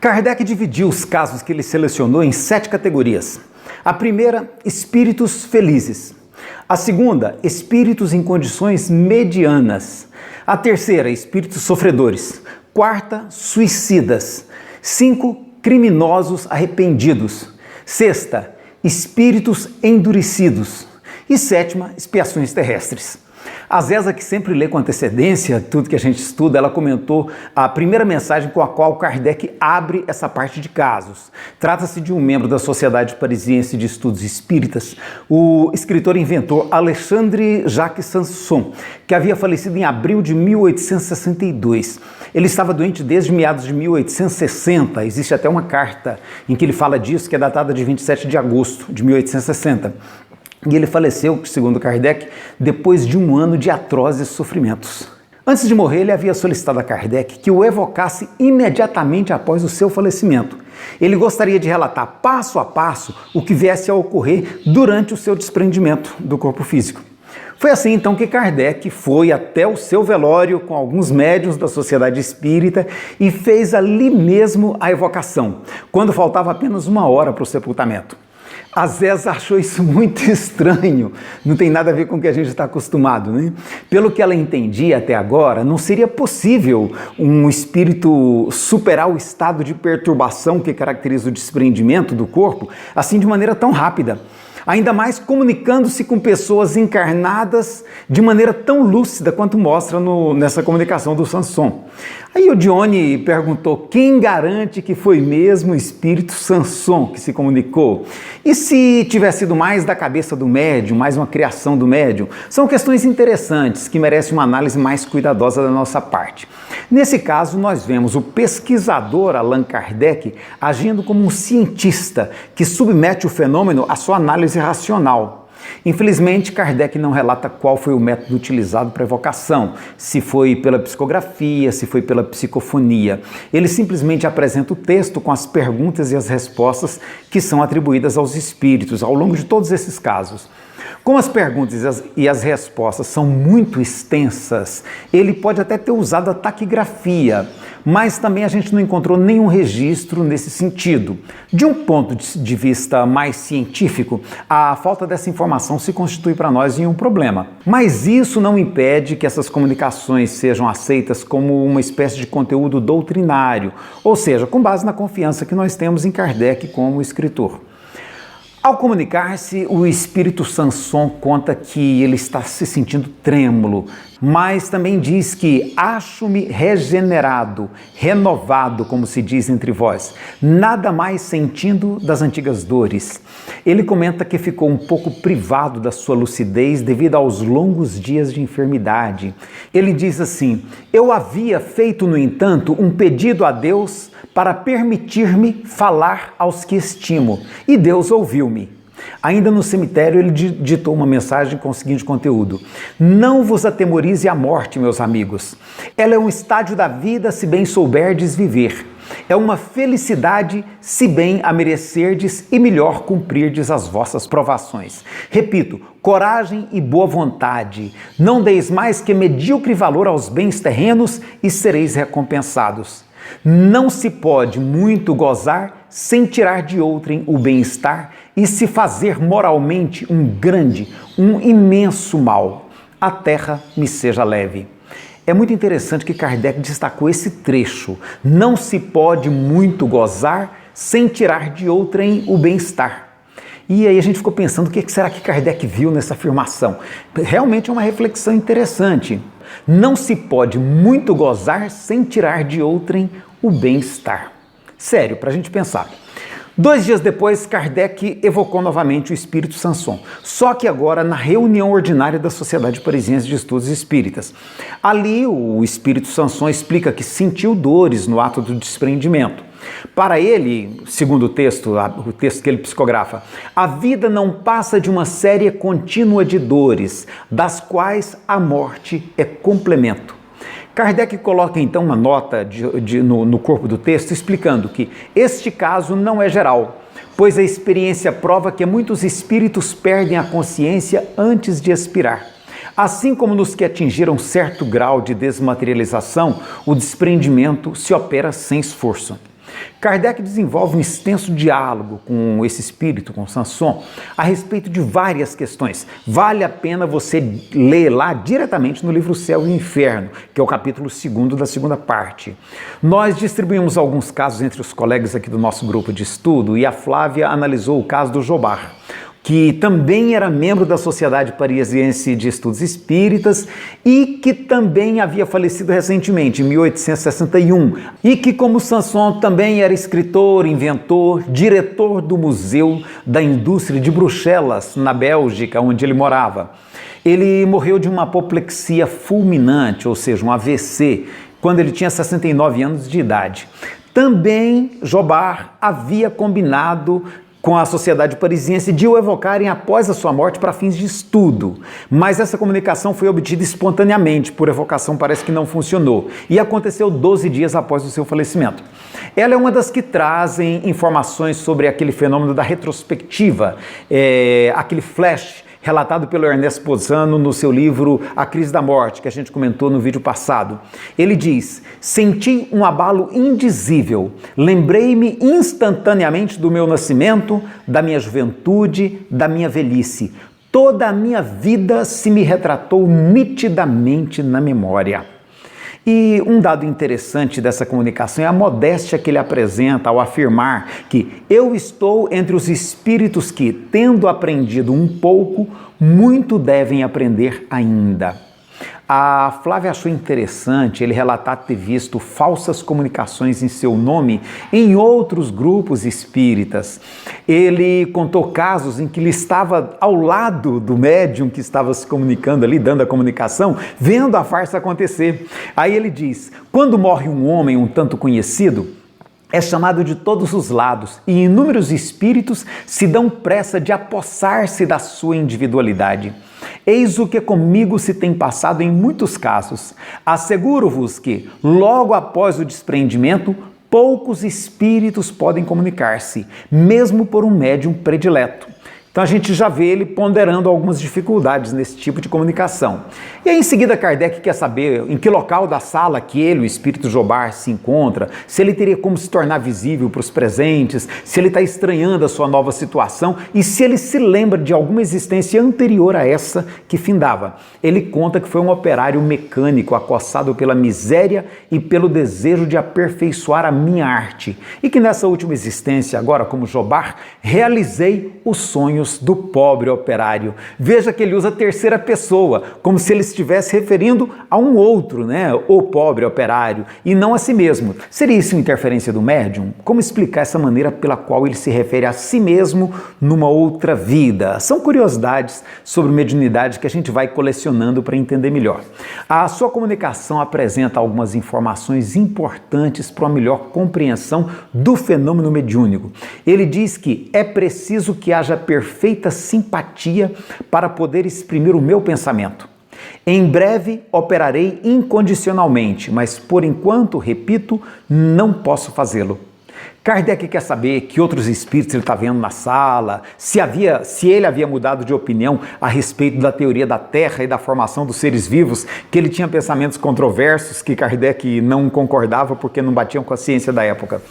Kardec dividiu os casos que ele selecionou em 7 categorias. A primeira, espíritos felizes. A segunda, espíritos em condições medianas. A terceira, espíritos sofredores. Quarta, suicidas. 5, criminosos arrependidos. Sexta, espíritos endurecidos. E sétima, expiações terrestres. A Zésa, que sempre lê com antecedência tudo que a gente estuda, ela comentou a primeira mensagem com a qual Kardec abre essa parte de casos. Trata-se de um membro da Sociedade Parisiense de Estudos Espíritas, o escritor e inventor Alexandre Jacques Sanson, que havia falecido em abril de 1862. Ele estava doente desde meados de 1860, existe até uma carta em que ele fala disso, que é datada de 27 de agosto de 1860. E ele faleceu, segundo Kardec, depois de um ano de atrozes sofrimentos. Antes de morrer, ele havia solicitado a Kardec que o evocasse imediatamente após o seu falecimento. Ele gostaria de relatar passo a passo o que viesse a ocorrer durante o seu desprendimento do corpo físico. Foi assim então que Kardec foi até o seu velório com alguns médiuns da Sociedade Espírita e fez ali mesmo a evocação, quando faltava apenas 1 hora para o sepultamento. A Zésa achou isso muito estranho, não tem nada a ver com o que a gente está acostumado, né? Pelo que ela entendia até agora, não seria possível um espírito superar o estado de perturbação que caracteriza o desprendimento do corpo, assim de maneira tão rápida. Ainda mais comunicando-se com pessoas encarnadas de maneira tão lúcida quanto mostra nessa comunicação do Sanson. Aí o Dione perguntou: quem garante que foi mesmo o espírito Sanson que se comunicou? E se tivesse sido mais da cabeça do médium, mais uma criação do médium? São questões interessantes que merecem uma análise mais cuidadosa da nossa parte. Nesse caso, nós vemos o pesquisador Allan Kardec agindo como um cientista que submete o fenômeno à sua análise racional. Infelizmente, Kardec não relata qual foi o método utilizado para a evocação, se foi pela psicografia, se foi pela psicofonia. Ele simplesmente apresenta o texto com as perguntas e as respostas que são atribuídas aos espíritos ao longo de todos esses casos. Como as perguntas e as respostas são muito extensas, ele pode até ter usado a taquigrafia, mas também a gente não encontrou nenhum registro nesse sentido. De um ponto de vista mais científico, a falta dessa informação se constitui para nós em um problema. Mas isso não impede que essas comunicações sejam aceitas como uma espécie de conteúdo doutrinário, ou seja, com base na confiança que nós temos em Kardec como escritor. Ao comunicar-se, o espírito Sanson conta que ele está se sentindo trêmulo, mas também diz que acho-me regenerado, renovado, como se diz entre vós, nada mais sentindo das antigas dores. Ele comenta que ficou um pouco privado da sua lucidez devido aos longos dias de enfermidade. Ele diz assim: eu havia feito, no entanto, um pedido a Deus para permitir-me falar aos que estimo, e Deus ouviu-me. Ainda no cemitério, ele ditou uma mensagem com o seguinte conteúdo: não vos atemorize a morte, meus amigos. Ela é um estádio da vida, se bem souberdes viver. É uma felicidade, se bem a merecerdes e melhor cumprirdes as vossas provações. Repito, coragem e boa vontade. Não deis mais que medíocre valor aos bens terrenos e sereis recompensados. Não se pode muito gozar sem tirar de outrem o bem-estar e se fazer moralmente um grande, um imenso mal. A terra me seja leve. É muito interessante que Kardec destacou esse trecho. Não se pode muito gozar sem tirar de outrem o bem-estar. E aí a gente ficou pensando o que será que Kardec viu nessa afirmação. Realmente é uma reflexão interessante. Não se pode muito gozar sem tirar de outrem o bem-estar. Sério, para a gente pensar. 2 dias depois, Kardec evocou novamente o espírito Sanson, só que agora na reunião ordinária da Sociedade Parisiense de Estudos Espíritas. Ali, o espírito Sanson explica que sentiu dores no ato do desprendimento. Para ele, segundo o texto que ele psicografa, a vida não passa de uma série contínua de dores, das quais a morte é complemento. Kardec coloca então uma nota no corpo do texto explicando que este caso não é geral, pois a experiência prova que muitos espíritos perdem a consciência antes de expirar. Assim como nos que atingiram certo grau de desmaterialização, o desprendimento se opera sem esforço. Kardec desenvolve um extenso diálogo com esse espírito, com Sanson, a respeito de várias questões. Vale a pena você ler lá diretamente no livro Céu e Inferno, que é o capítulo 2º da segunda parte. Nós distribuímos alguns casos entre os colegas aqui do nosso grupo de estudo e a Flávia analisou o caso do Jobar, que também era membro da Sociedade Parisiense de Estudos Espíritas e que também havia falecido recentemente, em 1861, e que, como Sanson, também era escritor, inventor, diretor do Museu da Indústria de Bruxelas, na Bélgica, onde ele morava. Ele morreu de uma apoplexia fulminante, ou seja, um AVC, quando ele tinha 69 anos de idade. Também Jobar havia combinado com a Sociedade Parisiense de o evocarem após a sua morte para fins de estudo. Mas essa comunicação foi obtida espontaneamente, por evocação parece que não funcionou, e aconteceu 12 dias após o seu falecimento. Ela é uma das que trazem informações sobre aquele fenômeno da retrospectiva, aquele flash, relatado pelo Ernesto Posano no seu livro A Crise da Morte, que a gente comentou no vídeo passado. Ele diz: senti um abalo indizível, lembrei-me instantaneamente do meu nascimento, da minha juventude, da minha velhice. Toda a minha vida se me retratou nitidamente na memória. E um dado interessante dessa comunicação é a modéstia que ele apresenta ao afirmar que eu estou entre os espíritos que, tendo aprendido um pouco, muito devem aprender ainda. A Flávia achou interessante ele relatar ter visto falsas comunicações em seu nome em outros grupos espíritas. Ele contou casos em que ele estava ao lado do médium que estava se comunicando ali, dando a comunicação, vendo a farsa acontecer. Aí ele diz: quando morre um homem um tanto conhecido, é chamado de todos os lados e inúmeros espíritos se dão pressa de apossar-se da sua individualidade. Eis o que comigo se tem passado em muitos casos. Asseguro-vos que, logo após o desprendimento, poucos espíritos podem comunicar-se, mesmo por um médium predileto. Então a gente já vê ele ponderando algumas dificuldades nesse tipo de comunicação. E aí em seguida Kardec quer saber em que local da sala que ele, o espírito Jobar, se encontra, se ele teria como se tornar visível para os presentes, se ele está estranhando a sua nova situação e se ele se lembra de alguma existência anterior a essa que findava. Ele conta que foi um operário mecânico acossado pela miséria e pelo desejo de aperfeiçoar a minha arte e que nessa última existência, agora como Jobar, realizei os sonhos do pobre operário. Veja que ele usa a terceira pessoa, como se ele estivesse referindo a um outro, né? O pobre operário, e não a si mesmo. Seria isso interferência do médium? Como explicar essa maneira pela qual ele se refere a si mesmo numa outra vida? São curiosidades sobre mediunidade que a gente vai colecionando para entender melhor. A sua comunicação apresenta algumas informações importantes para uma melhor compreensão do fenômeno mediúnico. Ele diz que é preciso que haja perfeita simpatia para poder exprimir o meu pensamento. Em breve operarei incondicionalmente, mas por enquanto, repito, não posso fazê-lo. Kardec quer saber que outros espíritos ele está vendo na sala, se ele havia mudado de opinião a respeito da teoria da Terra e da formação dos seres vivos, que ele tinha pensamentos controversos que Kardec não concordava porque não batiam com a ciência da época.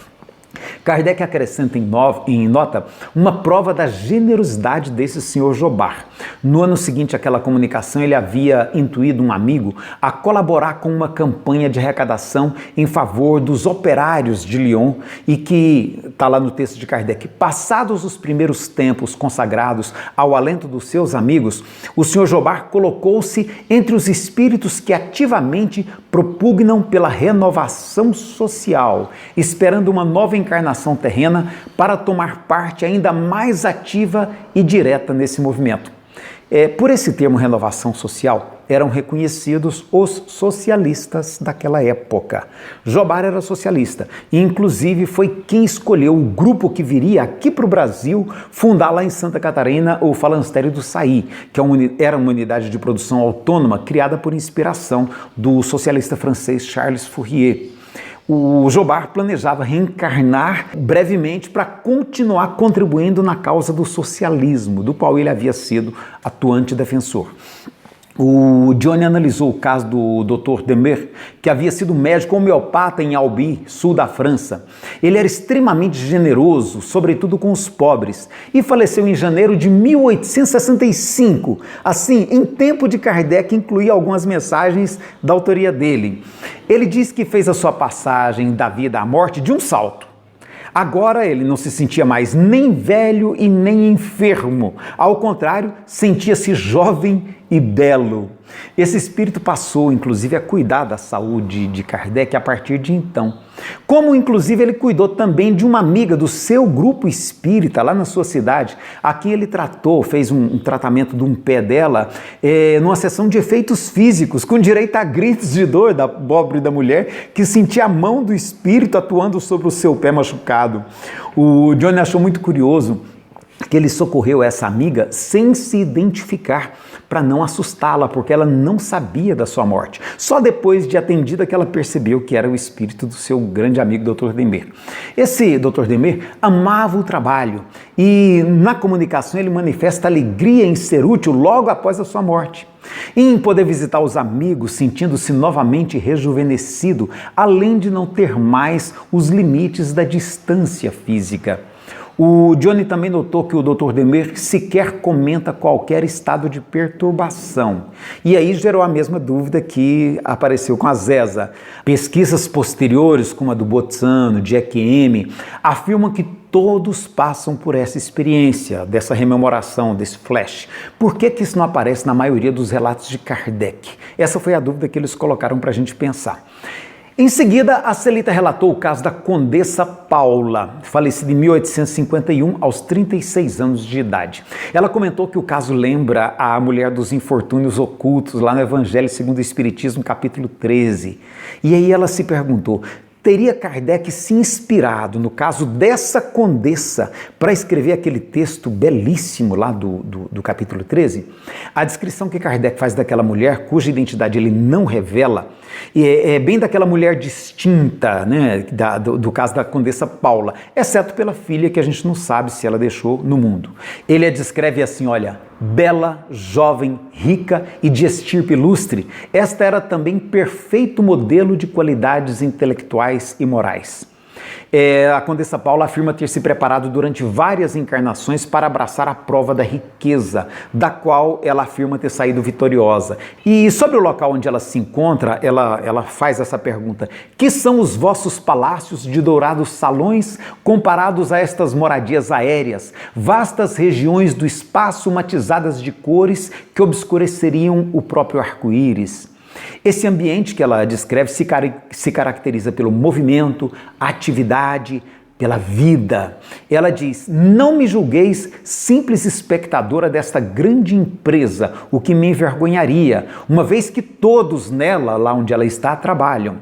Kardec acrescenta em nota uma prova da generosidade desse senhor Jobar. No ano seguinte àquela comunicação, ele havia intuído um amigo a colaborar com uma campanha de arrecadação em favor dos operários de Lyon e que, está lá no texto de Kardec, passados os primeiros tempos consagrados ao alento dos seus amigos, o senhor Jobar colocou-se entre os espíritos que ativamente propugnam pela renovação social, esperando uma nova encarnação terrena para tomar parte ainda mais ativa e direta nesse movimento. Por esse termo renovação social, eram reconhecidos os socialistas daquela época. Jobar era socialista e inclusive foi quem escolheu o grupo que viria aqui para o Brasil fundar lá em Santa Catarina o Falanstério do Saí, que era uma unidade de produção autônoma criada por inspiração do socialista francês Charles Fourier. O Jobar planejava reencarnar brevemente para continuar contribuindo na causa do socialismo, do qual ele havia sido atuante defensor. O Johnny analisou o caso do Dr. Demer, que havia sido médico homeopata em Albi, sul da França. Ele era extremamente generoso, sobretudo com os pobres, e faleceu em janeiro de 1865. Assim, em tempo de Kardec, incluía algumas mensagens da autoria dele. Ele diz que fez a sua passagem da vida à morte de um salto. Agora ele não se sentia mais nem velho e nem enfermo. Ao contrário, sentia-se jovem e belo. Esse espírito passou, inclusive, a cuidar da saúde de Kardec a partir de então. Como, inclusive, ele cuidou também de uma amiga do seu grupo espírita lá na sua cidade, a quem ele tratou, fez um tratamento de um pé dela, numa sessão de efeitos físicos, com direito a gritos de dor da pobre da mulher, que sentia a mão do espírito atuando sobre o seu pé machucado. O Johnny achou muito curioso que ele socorreu essa amiga sem se identificar, para não assustá-la, porque ela não sabia da sua morte. Só depois de atendida que ela percebeu que era o espírito do seu grande amigo Dr. Demer. Esse Dr. Demer amava o trabalho e na comunicação ele manifesta alegria em ser útil logo após a sua morte. Em poder visitar os amigos, sentindo-se novamente rejuvenescido, além de não ter mais os limites da distância física. O Johnny também notou que o Dr. Demer sequer comenta qualquer estado de perturbação. E aí gerou a mesma dúvida que apareceu com a Zesa. Pesquisas posteriores, como a do Bozzano, Jack M., afirmam que todos passam por essa experiência, dessa rememoração, desse flash. Por que isso não aparece na maioria dos relatos de Kardec? Essa foi a dúvida que eles colocaram para a gente pensar. Em seguida, a Celita relatou o caso da Condessa Paula, falecida em 1851, aos 36 anos de idade. Ela comentou que o caso lembra a mulher dos infortúnios ocultos, lá no Evangelho segundo o Espiritismo, capítulo 13. E aí ela se perguntou, teria Kardec se inspirado no caso dessa condessa para escrever aquele texto belíssimo lá do capítulo 13? A descrição que Kardec faz daquela mulher, cuja identidade ele não revela, é bem daquela mulher distinta, né, do caso da Condessa Paula, exceto pela filha que a gente não sabe se ela deixou no mundo. Ele a descreve assim, olha, bela, jovem, rica e de estirpe ilustre, esta era também perfeito modelo de qualidades intelectuais e morais. A Condessa Paula afirma ter se preparado durante várias encarnações para abraçar a prova da riqueza, da qual ela afirma ter saído vitoriosa. E sobre o local onde ela se encontra, ela faz essa pergunta: que são os vossos palácios de dourados salões comparados a estas moradias aéreas, vastas regiões do espaço matizadas de cores que obscureceriam o próprio arco-íris? Esse ambiente que ela descreve se caracteriza pelo movimento, atividade, pela vida. Ela diz, não me julgueis simples espectadora desta grande empresa, o que me envergonharia, uma vez que todos nela, lá onde ela está, trabalham.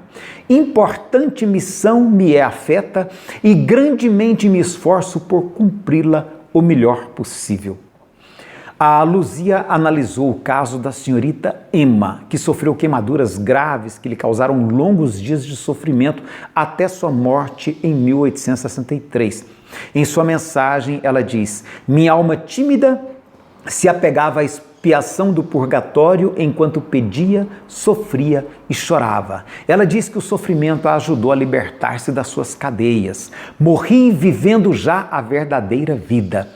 Importante missão me é afeta e grandemente me esforço por cumpri-la o melhor possível. A Luzia analisou o caso da senhorita Emma, que sofreu queimaduras graves que lhe causaram longos dias de sofrimento até sua morte em 1863. Em sua mensagem, ela diz, minha alma tímida se apegava à expiação do purgatório enquanto pedia, sofria e chorava. Ela diz que o sofrimento a ajudou a libertar-se das suas cadeias. Morri vivendo já a verdadeira vida.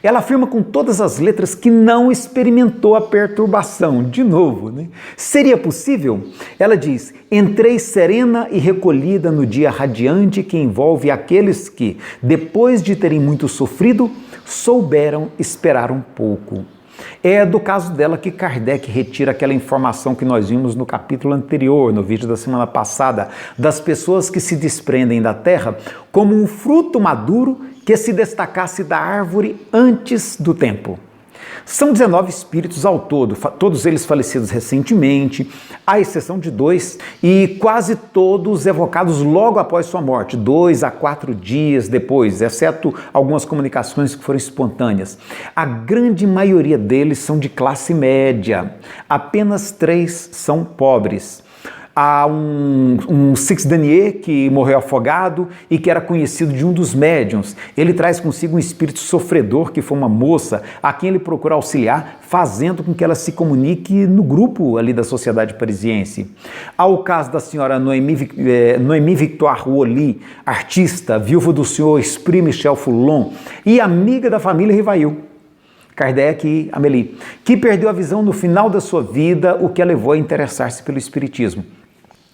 Ela afirma com todas as letras que não experimentou a perturbação. De novo, né? Seria possível? Ela diz, entrei serena e recolhida no dia radiante que envolve aqueles que, depois de terem muito sofrido, souberam esperar um pouco. É do caso dela que Kardec retira aquela informação que nós vimos no capítulo anterior, no vídeo da semana passada, das pessoas que se desprendem da terra como um fruto maduro que se destacasse da árvore antes do tempo. São 19 espíritos ao todo, todos eles falecidos recentemente, à exceção de 2, e quase todos evocados logo após sua morte, 2 a 4 dias depois, exceto algumas comunicações que foram espontâneas. A grande maioria deles são de classe média, apenas 3 são pobres. Há um Six Danier que morreu afogado e que era conhecido de um dos médiuns. Ele traz consigo um espírito sofredor, que foi uma moça, a quem ele procura auxiliar, fazendo com que ela se comunique no grupo ali da sociedade parisiense. Há o caso da senhora Noémie Victoire Woli, artista, viúva do senhor Esprit Michel Foulon e amiga da família Rivail, Kardec e Amélie, que perdeu a visão no final da sua vida, o que a levou a interessar-se pelo espiritismo.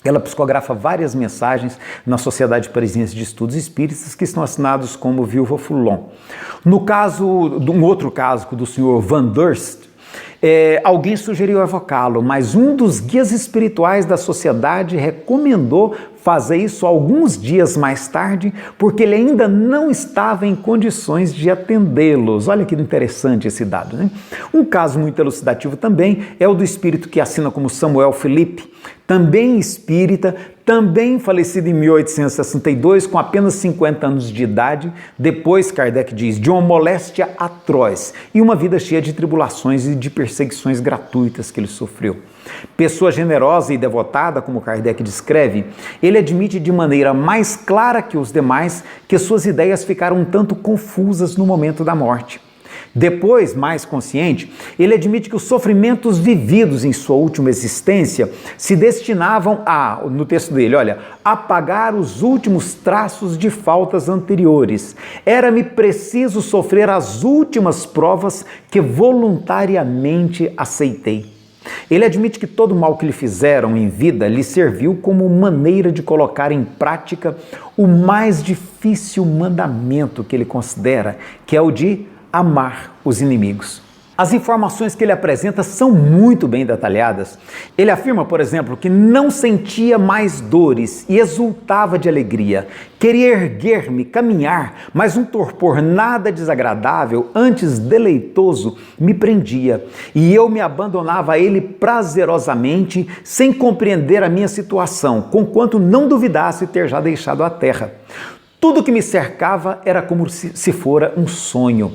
Ela psicografa várias mensagens na Sociedade Parisiense de Estudos Espíritas que estão assinados como Viúva Foulon. No caso, de um outro caso do senhor Van Durst, alguém sugeriu evocá-lo, mas um dos guias espirituais da sociedade recomendou fazer isso alguns dias mais tarde, porque ele ainda não estava em condições de atendê-los. Olha que interessante esse dado, né? Um caso muito elucidativo também é o do espírito que assina como Samuel Felipe, também espírita, também falecido em 1862, com apenas 50 anos de idade, depois, Kardec diz, de uma moléstia atroz e uma vida cheia de tribulações e de perseguições gratuitas que ele sofreu. Pessoa generosa e devotada, como Kardec descreve, ele admite de maneira mais clara que os demais que suas ideias ficaram um tanto confusas no momento da morte. Depois, mais consciente, ele admite que os sofrimentos vividos em sua última existência se destinavam a, no texto dele, olha, apagar os últimos traços de faltas anteriores. Era-me preciso sofrer as últimas provas que voluntariamente aceitei. Ele admite que todo o mal que lhe fizeram em vida lhe serviu como maneira de colocar em prática o mais difícil mandamento que ele considera, que é o de amar os inimigos. As informações que ele apresenta são muito bem detalhadas. Ele afirma, por exemplo, que não sentia mais dores e exultava de alegria. Queria erguer-me, caminhar, mas um torpor nada desagradável, antes deleitoso, me prendia. E eu me abandonava a ele prazerosamente, sem compreender a minha situação, conquanto não duvidasse ter já deixado a terra. Tudo que me cercava era como se fora um sonho.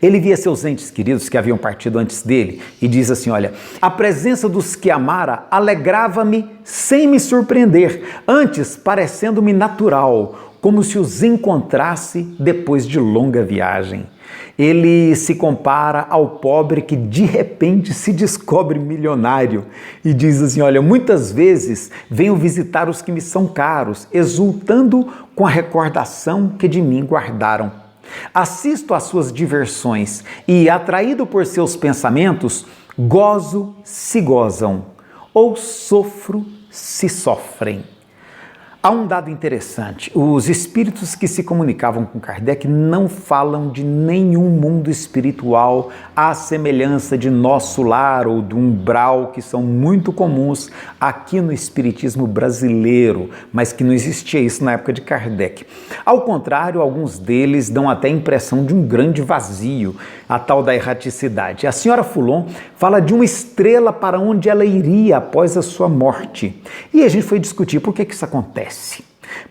Ele via seus entes queridos que haviam partido antes dele e diz assim, olha, a presença dos que amara alegrava-me sem me surpreender, antes parecendo-me natural, como se os encontrasse depois de longa viagem. Ele se compara ao pobre que de repente se descobre milionário e diz assim, olha, muitas vezes venho visitar os que me são caros, exultando com a recordação que de mim guardaram. Assisto às suas diversões e, atraído por seus pensamentos, gozo se gozam, ou sofro se sofrem. Há um dado interessante, os espíritos que se comunicavam com Kardec não falam de nenhum mundo espiritual à semelhança de nosso lar ou do umbral, que são muito comuns aqui no espiritismo brasileiro, mas que não existia isso na época de Kardec. Ao contrário, alguns deles dão até a impressão de um grande vazio, a tal da erraticidade. A senhora Foulon fala de uma estrela para onde ela iria após a sua morte. E a gente foi discutir por que isso acontece.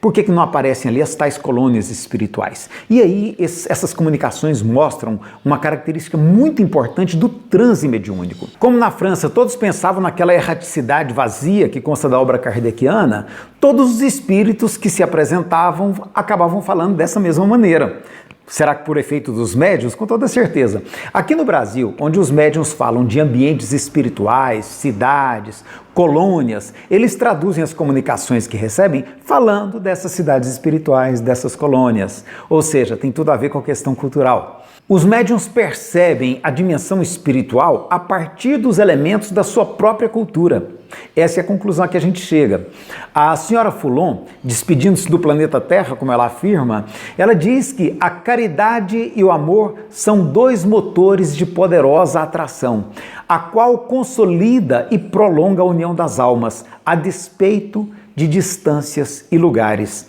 Por que não aparecem ali as tais colônias espirituais? E aí essas comunicações mostram uma característica muito importante do transe mediúnico. Como na França todos pensavam naquela erraticidade vazia que consta da obra kardeciana, todos os espíritos que se apresentavam acabavam falando dessa mesma maneira. Será que por efeito dos médiuns? Com toda certeza. Aqui no Brasil, onde os médiuns falam de ambientes espirituais, cidades, colônias, eles traduzem as comunicações que recebem falando dessas cidades espirituais, dessas colônias. Ou seja, tem tudo a ver com a questão cultural. Os médiuns percebem a dimensão espiritual a partir dos elementos da sua própria cultura. Essa é a conclusão a que a gente chega. A senhora Foulon, despedindo-se do planeta Terra, como ela afirma, ela diz que a caridade e o amor são dois motores de poderosa atração, a qual consolida e prolonga a união das almas, a despeito de distâncias e lugares.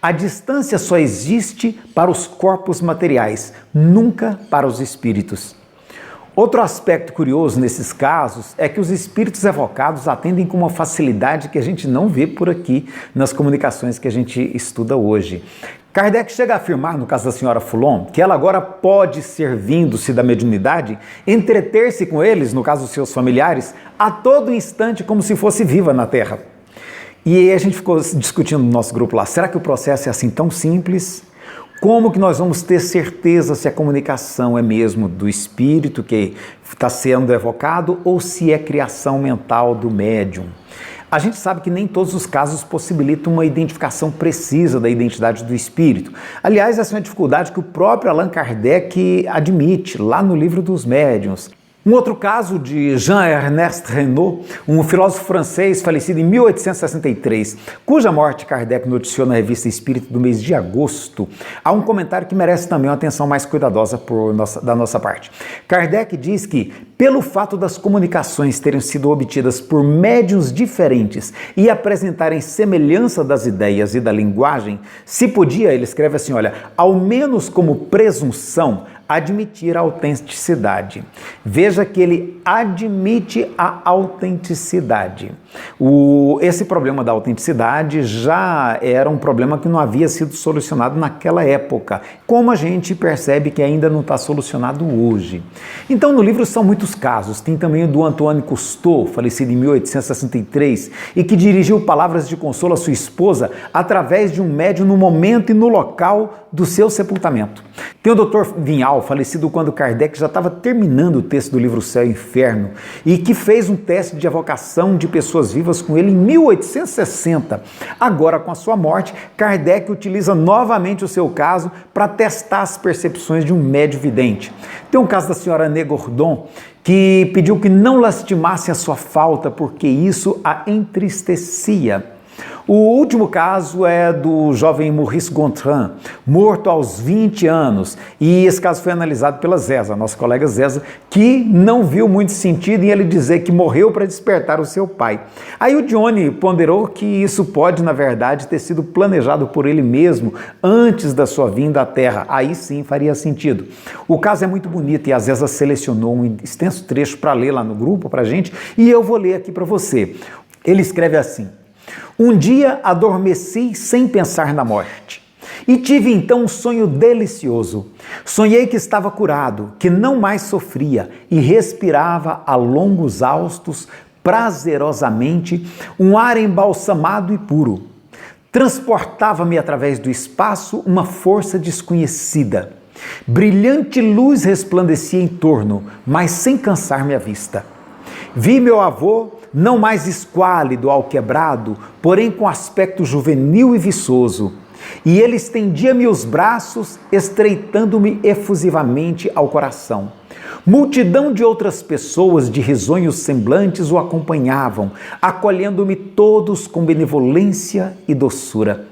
A distância só existe para os corpos materiais, nunca para os espíritos. Outro aspecto curioso nesses casos é que os espíritos evocados atendem com uma facilidade que a gente não vê por aqui nas comunicações que a gente estuda hoje. Kardec chega a afirmar, no caso da senhora Foulon, que ela agora pode, servindo-se da mediunidade, entreter-se com eles, no caso dos seus familiares, a todo instante como se fosse viva na Terra. E aí a gente ficou discutindo no nosso grupo lá, será que o processo é assim tão simples? Como que nós vamos ter certeza se a comunicação é mesmo do espírito que está sendo evocado ou se é criação mental do médium? A gente sabe que nem todos os casos possibilitam uma identificação precisa da identidade do espírito. Aliás, essa é uma dificuldade que o próprio Allan Kardec admite lá no Livro dos Médiuns. Um outro caso de Jean-Ernest Reynaud, um filósofo francês falecido em 1863, cuja morte Kardec noticiou na Revista Espírita do mês de agosto, há um comentário que merece também uma atenção mais cuidadosa da nossa parte. Kardec diz que, pelo fato das comunicações terem sido obtidas por médiuns diferentes e apresentarem semelhança das ideias e da linguagem, se podia, ele escreve assim, olha, ao menos como presunção, admitir a autenticidade. Veja que ele admite a autenticidade. Esse problema da autenticidade já era um problema que não havia sido solucionado naquela época, como a gente percebe que ainda não está solucionado hoje. Então no livro são muitos casos, tem também o do Antoine Cousteau, falecido em 1863, e que dirigiu palavras de consolo à sua esposa através de um médium no momento e no local do seu sepultamento. Tem o Dr. Vinhal, falecido quando Kardec já estava terminando o texto do livro Céu e Inferno e que fez um teste de evocação de pessoas vivas com ele em 1860. Agora, com a sua morte, Kardec utiliza novamente o seu caso para testar as percepções de um médium vidente. Tem um caso da senhora Anne Gordon, que pediu que não lastimasse a sua falta porque isso a entristecia. O último caso é do jovem Maurice Gontran, morto aos 20 anos, e esse caso foi analisado pela Zeza, nossa colega Zeza, que não viu muito sentido em ele dizer que morreu para despertar o seu pai. Aí o Johnny ponderou que isso pode, na verdade, ter sido planejado por ele mesmo antes da sua vinda à Terra. Aí sim faria sentido. O caso é muito bonito e a Zeza selecionou um extenso trecho para ler lá no grupo para a gente, e eu vou ler aqui para você. Ele escreve assim: um dia adormeci sem pensar na morte e tive então um sonho delicioso. Sonhei que estava curado, que não mais sofria e respirava a longos haustos, prazerosamente, um ar embalsamado e puro. Transportava-me através do espaço uma força desconhecida. Brilhante luz resplandecia em torno, mas sem cansar minha vista. Vi meu avô, não mais esquálido, alquebrado, porém com aspecto juvenil e viçoso, e ele estendia-me os braços, estreitando-me efusivamente ao coração. Multidão de outras pessoas de risonhos semblantes o acompanhavam, acolhendo-me todos com benevolência e doçura.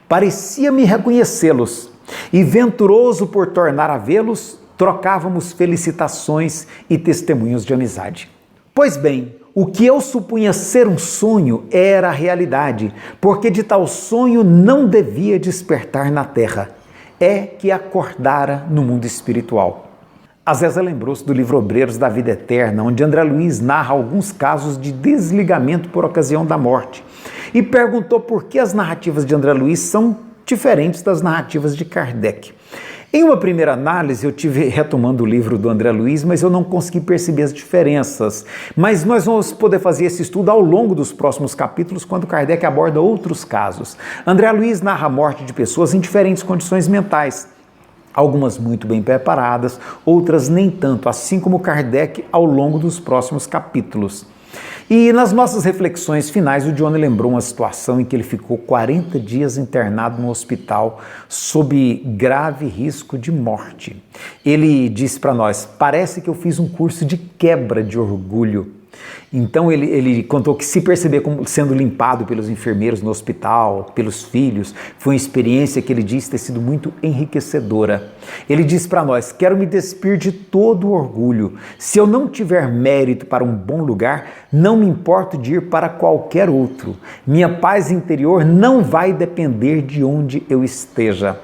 Parecia-me reconhecê-los, e venturoso por tornar a vê-los, trocávamos felicitações e testemunhos de amizade. Pois bem, o que eu supunha ser um sonho era a realidade, porque de tal sonho não devia despertar na terra. É que acordara no mundo espiritual. A Zeza lembrou-se do livro Obreiros da Vida Eterna, onde André Luiz narra alguns casos de desligamento por ocasião da morte, e perguntou por que as narrativas de André Luiz são diferentes das narrativas de Kardec. Em uma primeira análise, eu tive retomando o livro do André Luiz, mas eu não consegui perceber as diferenças. Mas nós vamos poder fazer esse estudo ao longo dos próximos capítulos, quando Kardec aborda outros casos. André Luiz narra a morte de pessoas em diferentes condições mentais, algumas muito bem preparadas, outras nem tanto, assim como Kardec ao longo dos próximos capítulos. E nas nossas reflexões finais, o Johnny lembrou uma situação em que ele ficou 40 dias internado no hospital sob grave risco de morte. Ele disse para nós: parece que eu fiz um curso de quebra de orgulho. Então ele contou que se perceber como sendo limpado pelos enfermeiros no hospital, pelos filhos, foi uma experiência que ele disse ter sido muito enriquecedora. Ele disse para nós: quero me despir de todo o orgulho. Se eu não tiver mérito para um bom lugar, não me importo de ir para qualquer outro. Minha paz interior não vai depender de onde eu esteja.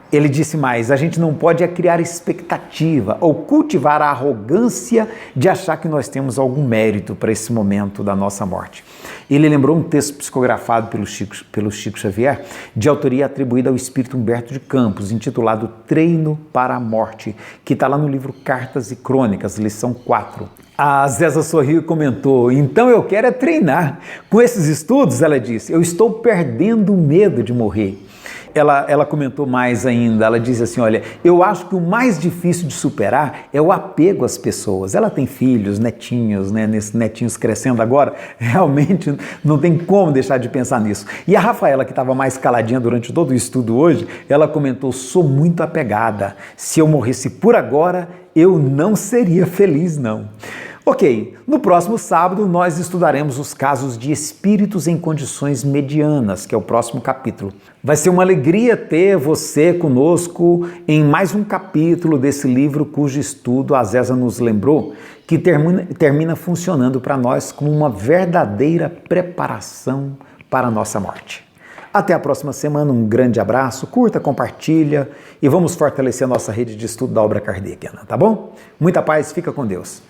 Ele disse mais: a gente não pode criar expectativa ou cultivar a arrogância de achar que nós temos algum mérito para esse momento da nossa morte. Ele lembrou um texto psicografado pelo Chico Xavier, de autoria atribuída ao espírito Humberto de Campos, intitulado Treino para a Morte, que está lá no livro Cartas e Crônicas, lição 4. A Zéza sorriu e comentou: então eu quero é treinar. Com esses estudos, ela disse, eu estou perdendo o medo de morrer. Ela comentou mais ainda, ela disse assim, olha, eu acho que o mais difícil de superar é o apego às pessoas. Ela tem filhos, netinhos, né, nesses netinhos crescendo agora, realmente não tem como deixar de pensar nisso. E a Rafaela, que estava mais caladinha durante todo o estudo hoje, ela comentou, sou muito apegada, se eu morresse por agora, eu não seria feliz não. Ok, no próximo sábado nós estudaremos os casos de espíritos em condições medianas, que é o próximo capítulo. Vai ser uma alegria ter você conosco em mais um capítulo desse livro cujo estudo a Zéza nos lembrou, que termina funcionando para nós como uma verdadeira preparação para a nossa morte. Até a próxima semana, um grande abraço, curta, compartilha e vamos fortalecer a nossa rede de estudo da obra kardeciana, tá bom? Muita paz, fica com Deus.